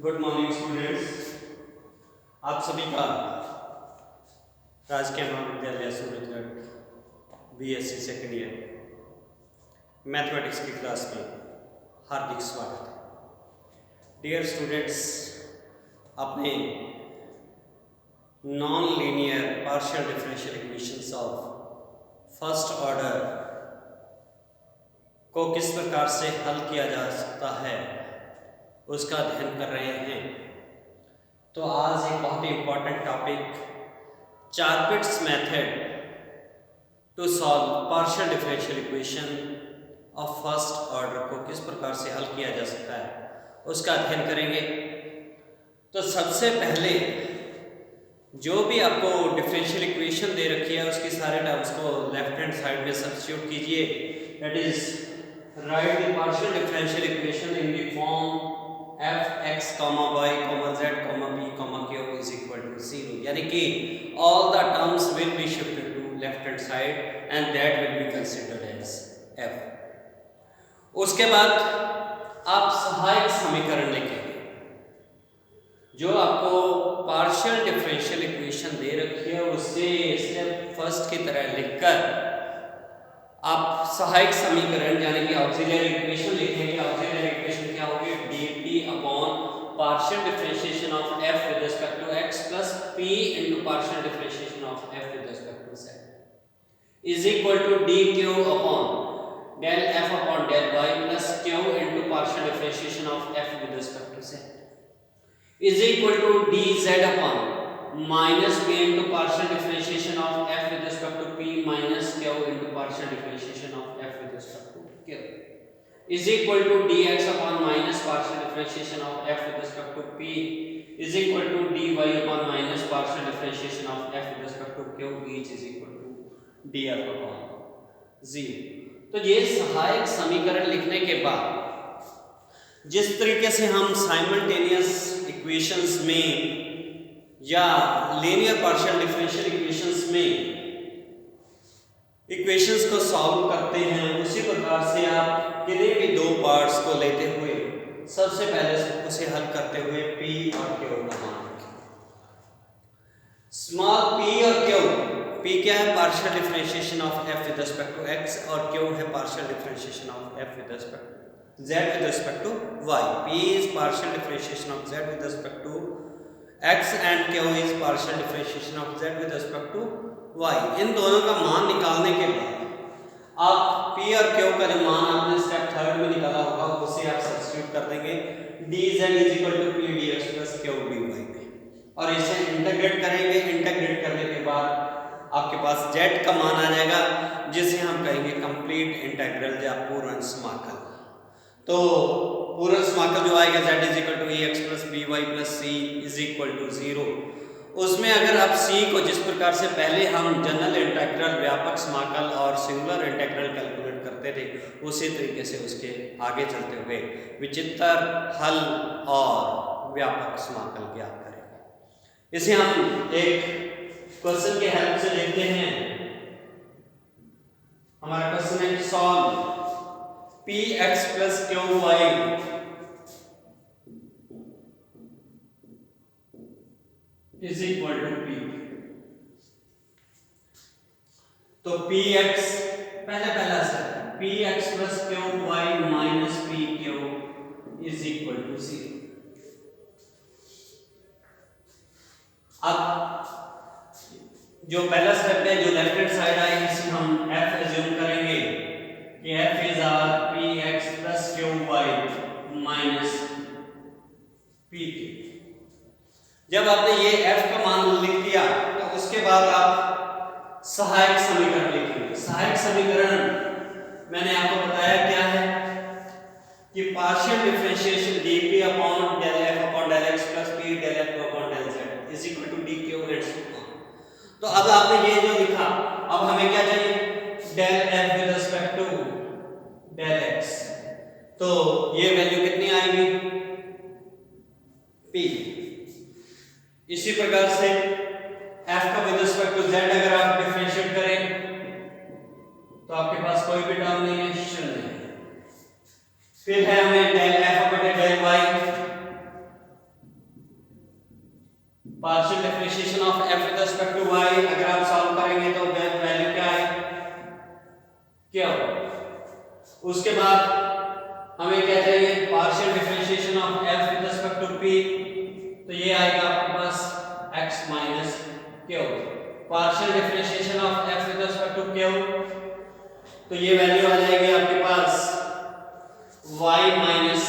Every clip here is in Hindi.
Good morning students. आप सभी का राजकीय महाविद्यालय Surajgarh BSc second year mathematics की क्लास में हार्दिक स्वागत है। डियर स्टूडेंट्स, अपने non linear partial differential equations of first order को किस प्रकार से हल किया जा सकता है उसका अध्ययन कर रहे हैं। तो आज एक बहुत ही important topic, Charpit's method to solve partial differential equation of first order को किस प्रकार से हल किया जा सकता है उसका अध्ययन करेंगे। तो सबसे पहले जो भी आपको डिफरेंशियल इक्वेशन दे रखी है उसकी सारे टर्म्स को लेफ्ट हैंड साइड में सब्स्टिट्यूट कीजिए। That is right the partial differential equation in the form f(x, y, z, p, q is equal to 0, यानी कि all the terms will be shifted to left hand side and that will be considered as f। उसके बाद आप सहायक समीकरण लिखेंगे। जो आपको पार्शियल डिफरेंशियल इक्वेशन दे रखी है उससे स्टेप फर्स्ट की तरह लिखकर आप सहायक समीकरण यानी कि ऑक्सिलरी इक्वेशन लिखेंगे। ऑक्सिलरी इक्वेशन क्या होगी? dt upon partial differentiation of f with respect to x plus p into partial differentiation of f with respect to z is equal to dq upon del f upon del y plus q into partial differentiation of f with respect to z is equal to dz upon minus p into partial differentiation of f with respect to p minus q into partial differentiation of f with respect to q is equal to dx upon minus partial differentiation of f with respect to p is equal to dy upon minus partial differentiation of f with respect to q each is equal to df upon 0। तो ये सहायक समीकरण लिखने के बाद जिस तरीके से हम साइमल्टेनियस इक्वेशंस में या लीनियर पार्शियल डिफरेंशियल इक्वेशंस में इक्वेशंस को सॉल्व करते हैं उसी प्रकार से आप किसी भी दो पार्ट्स को लेते हुए सबसे पहले उसे हल करते हुए p और q का मान रखें। स्मॉल p और q, p क्या है? Partial differentiation of f with respect to x और q है partial differentiation of f with respect to z with respect to y। p is partial differentiation of z with respect to x and q is partial differentiation of z with respect to y। इन दोनों का मान निकालने के बाद आप p और q का जो मान आपने स्टेप थर्ड में निकाला होगा उसे आप सब्स्टिट्यूट कर देंगे dz is equal to p dx plus q dy में और इसे इंटीग्रेट करेंगे। इंटीग्रेट करने के बाद आपके पास z का मान आ जाएगा जिसे हम कहेंगे कंप्लीट इंटीग्रल या पूर्ण समाकल। तो पूर्ण समाकल जो आएगा z is equal to ax plus by plus c is equal to 0। उसमें अगर आप c को जिस प्रकार से पहले हम जनरल इंटीग्रल, व्यापक समाकल और सिंगुलर इंटीग्रल कैलकुलेट करते थे उसी तरीके से उसके आगे चलते हुए विचित्र हल और व्यापक समाकल ज्ञात करेंगे। इसे हम एक क्वेश्चन के हेल्प से देखते हैं। हमारा क्वेश्चन है solve px plus qy is equal to p। तो px पहला step px plus qy minus pq is equal to 0। अब जो पहला स्टेप है जो लेफ्ट हैंड साइड आएगी इसे हम f एज्यूम करेंगे कि f is our px plus qy minus pq। जब आपने ये f का मान लिख दिया तो उसके बाद आप सहायक समीकरण लिखेंगे। सहायक समीकरण मैंने आपको बताया क्या है कि partial differentiation dp upon del f upon del x plus p del f upon del z is equal to dq and so on। तो अब आपने ये जो लिखा, अब हमें क्या चाहिए? del f with respect to del x। तो ये वैल्यू कितनी आएगी? p। इसी प्रकार से f का विद रिस्पेक्ट टू z अगर आप डिफरेंशिएट करें तो आपके पास कोई भी टर्म नहीं है, शून्य है। फिर है हमें del f बटे del y partial differentiation of f with respect to y अगर आप सॉल्व करेंगे तो वैल्यू क्या है क्या होगा। उसके बाद हमें क्या चाहिए partial differentiation of f with respect to p, तो ये आएगा आपके पास x minus q। Partial differentiation of f with respect to q, तो ये वैल्यू आ जाएगी आपके पास y माइनस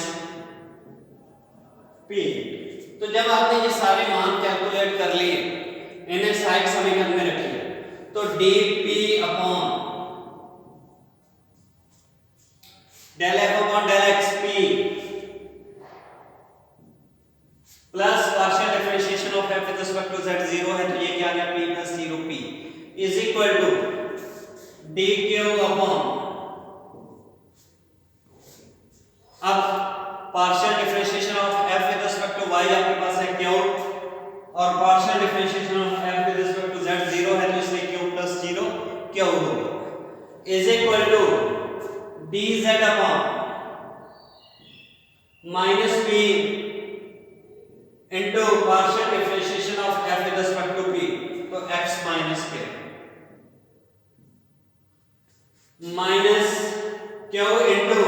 p। तो जब आपने ये सारे मान कैलकुलेट कर लिए, इन्हें साइड समीकरण में रखिए, तो dp अपॉन डेल f अपॉन डेल x p plus partial differentiation of f with respect to z 0 है, तो ये क्या आ गया p plus 0p is equal to dq upon, अब partial differentiation of f with respect to y आपके पास है q, और partial differentiation of f with respect to z 0 है, तो इसलिए q प्लस 0 q होगा is equal to dz upon minus p into partial differentiation of f with respect to p, तो x minus q minus q into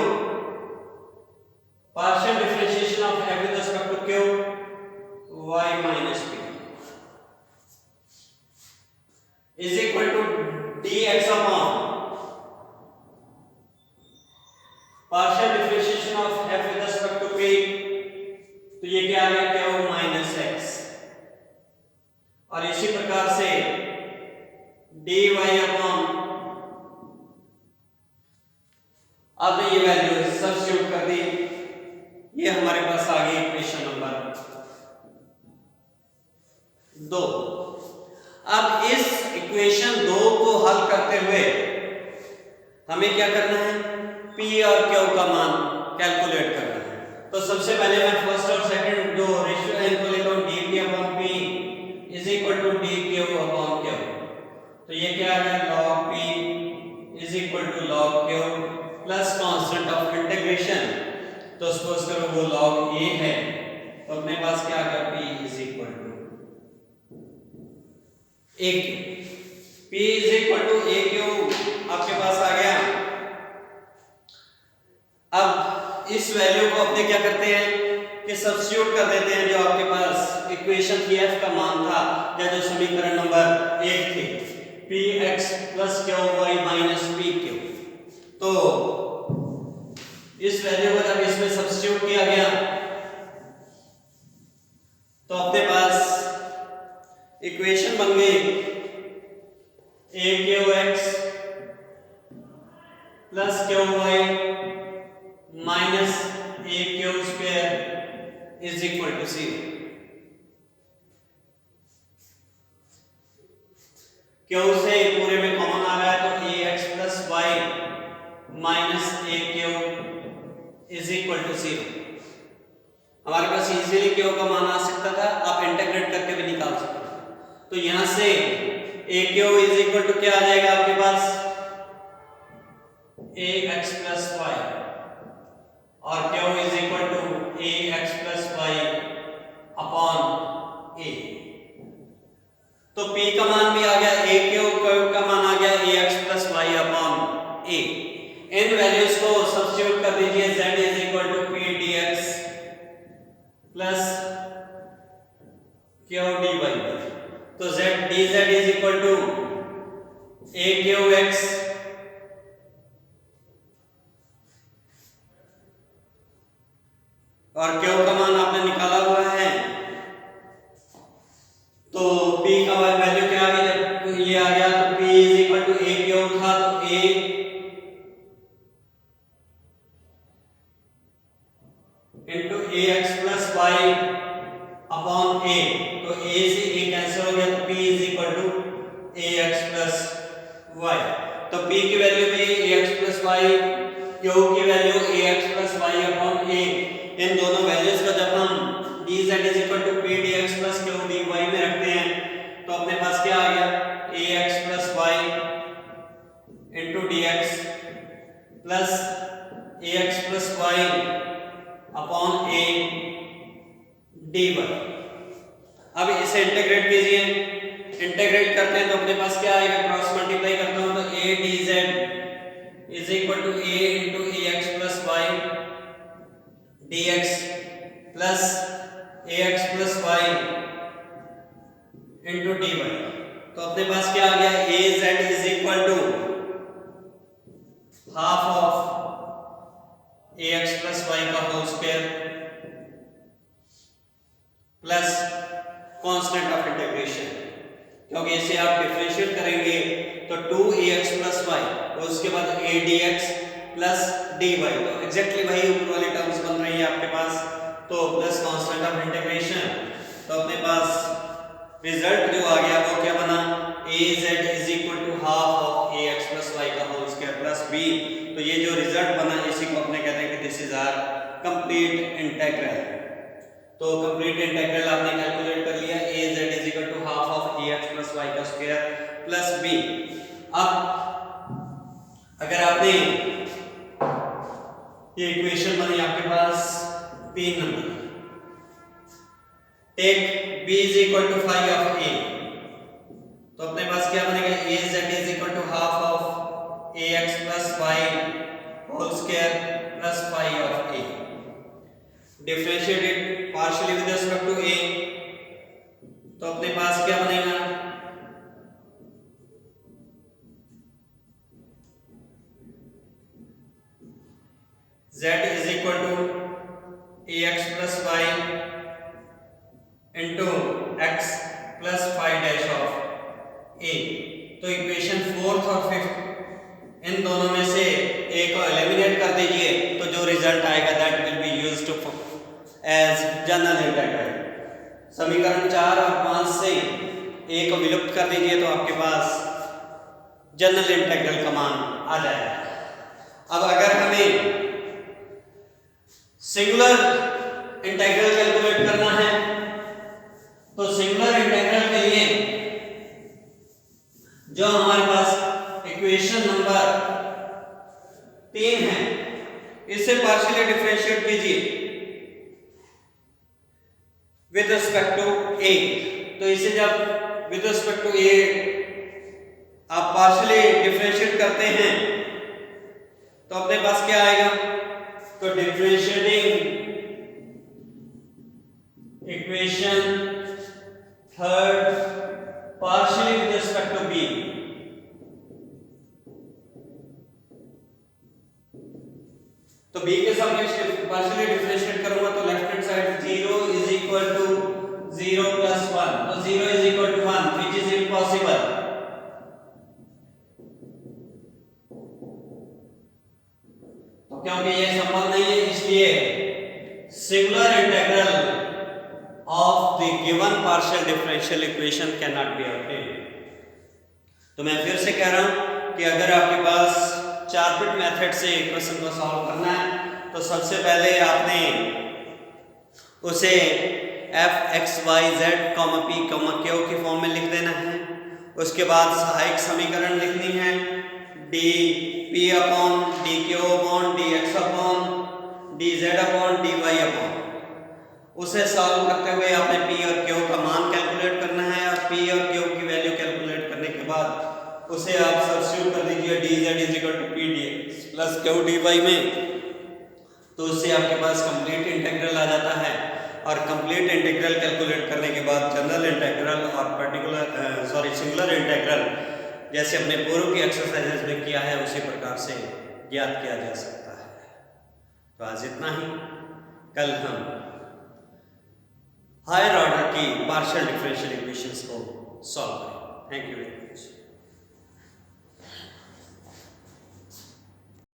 partial differentiation of f with respect to q y minus p is equal to dx upon partial differentiation of f with respect to p, तो ये क्या आ गया q माइनस x, और इसी प्रकार से dy अपॉन, अब ये वैल्यू सब्स्टिट्यूट कर दी, ये हमारे पास आ गई इक्वेशन नंबर 2। अब इस इक्वेशन 2 को हल करते हुए हमें क्या करना है p और q का मान कैलकुलेट करना है। तो सबसे पहले मैं फर्स्ट और सेकंड जो रेशियो है इनको लेता हूं dp upon p is equal to dq upon q, तो ये क्या है log p is equal to log q plus constant of integration, तो सपोज करो वो log a है, तो अपने पास क्या आ गया p is equal to aq, p is equal to aq आपके पास आ गया। अब इस वैल्यू को अपने क्या करते हैं कि सब्स्टिट्यूट कर देते हैं जो आपके पास इक्वेशन की f का मान था, या जो समीकरण नंबर 1 थी px plus qy minus pq, तो इस वैल्यू को जब इसमें सब्स्टिट्यूट किया गया तो अपने पास इक्वेशन बन गई aqx plus qy minus aq square is equal to 0। q से पूरे में कॉमन आ रहा है, तो ax plus y minus aq is equal to 0। हमारे पास इजीली q का मान आ सकता था, आप इंटीग्रेट करके भी निकाल सकते हैं। तो यहां से aq इज इक्वल टू क्या आ जाएगा आपके पास ax प्लस y, और q is equal to ax plus y upon a। तो p का मान भी आ गया, aq का मान आ गया ax plus y upon a। इन वैल्यूज को सब्स्टिट्यूट कर दीजिए, z is equal to p dx plus q dy, तो z dz is equal to aqx और q का मान आपने निकाला हुआ है, तो p का वैल्यू क्या आ गया, जब ये आ गया तो p is equal to aq था, तो a into ax plus y upon a, तो a से a कैंसिल हो गया, तो p is equal to ax plus y। तो p की वैल्यू भी ax प्लस y, q की value ax plus y upon a। इन दोनों वैल्यूज को जब हम dz is equal to p dx plus q dy में रखते हैं, तो अपने पास क्या आ गया ax plus y into dx plus ax plus y upon a dy। अब इसे इंटीग्रेट कीजिए, इंटीग्रेट करते हैं तो अपने पास क्या आएगा, क्रॉस मल्टीप्लाई करता हूं तो a dz is equal to a into ax plus y dx plus ax plus y into dy। तो अपने पास क्या आ गया, az is equal to half of ax plus y का whole square plus constant of integration, क्योंकि इसे आप डिफरेंशिएट करेंगे तो 2ax प्लस y और उसके बाद a dx प्लस dy, तो एग्जैक्टली वही ऊपर वाली टर्म्स बन रही है आपके पास, तो प्लस कांस्टेंट ऑफ इंटीग्रेशन। तो अपने पास रिजल्ट जो आ गया वो क्या बना, az is equal to half of ax plus y का होल स्क्वायर प्लस b। तो ये जो रिजल्ट बना इसी को अपने कहते हैं कि this is our complete integral. तो कंप्लीट इंटीग्रल आपने कैलकुलेट कर लिया, az is equal to half of ax plus y का स्क्वायर प्लस b। अब अगर आपने ये इक्वेशन बनी आपके पास 3 number, take b is equal to phi of a, तो अपने पास क्या बनेगा, az is equal to half of ax plus y whole square plus phi of a। Differentiated partially with respect to a, तो अपने पास क्या बनेगा, z is equal to ax plus y into x plus phi dash of a। तो इक्वेशन 4th और 5th इन दोनों में से a को एलिमिनेट कर दीजिए, तो जो रिजल्ट आएगा that will be used to as general integral. समीकरण 4 और 5 से a को विलुप्त कर दीजिए तो आपके पास जनरल इंटीग्रल का मान आ जाएगा। अब अगर हमें सिंगुलर इंटीग्रल कैलकुलेट करना है तो सिंगुलर इंटीग्रल के लिए जो हमारे पास इक्वेशन नंबर 3 है इसे पार्शियली डिफरेंशिएट कीजिए विद रिस्पेक्ट टू a। तो इसे जब विद रिस्पेक्ट टू a आप पार्शियली डिफरेंशिएट करते हैं तो अपने पास क्या आएगा, तो differentiating equation 3rd partially with respect to b, तो b के सामने पार्शियली डिफरेंशिएट करूंगा तो left hand side 0 is equal to 0 plus 1, तो 0 is equal to 1 which is impossible. तो क्योंकि ये संभव नहीं है इसलिए singular integral of the given partial differential equation can not be obtained. तो मैं फिर से कह रहा हूं कि अगर आपके पास 4 बिट मेथड से इक्वेशन को सॉल्व करना है तो सबसे पहले आपने उसे f x y z p q की फॉर्म में लिख देना है। उसके बाद सहायक समीकरण लिखनी है d p upon d q upon d x upon d z upon dy upon, उसे सॉल्व करते हुए आपने p और q का मान कैलकुलेट करना है और p और q की वैल्यू कैलकुलेट करने के बाद उसे आप सब्स्टिट्यूट कर दीजिए dz is equal to p dx plus q dy में, तो उससे आपके पास कंप्लीट इंटीग्रल आ जाता है। और कंप्लीट इंटीग्रल कैलकुलेट करने के बाद जनरल इंटीग्रल और सिंगुलर इंटीग्रल जैसे अपने पूर्व की एक्सरसाइजेज में किया है उसी प्रकार से ज्ञात किया जा सकता है। तो आज इतना ही, कल हम हायर ऑर्डर की पार्शियल डिफरेंशियल इक्वेशंस को सॉल्व करें। Thank you very much.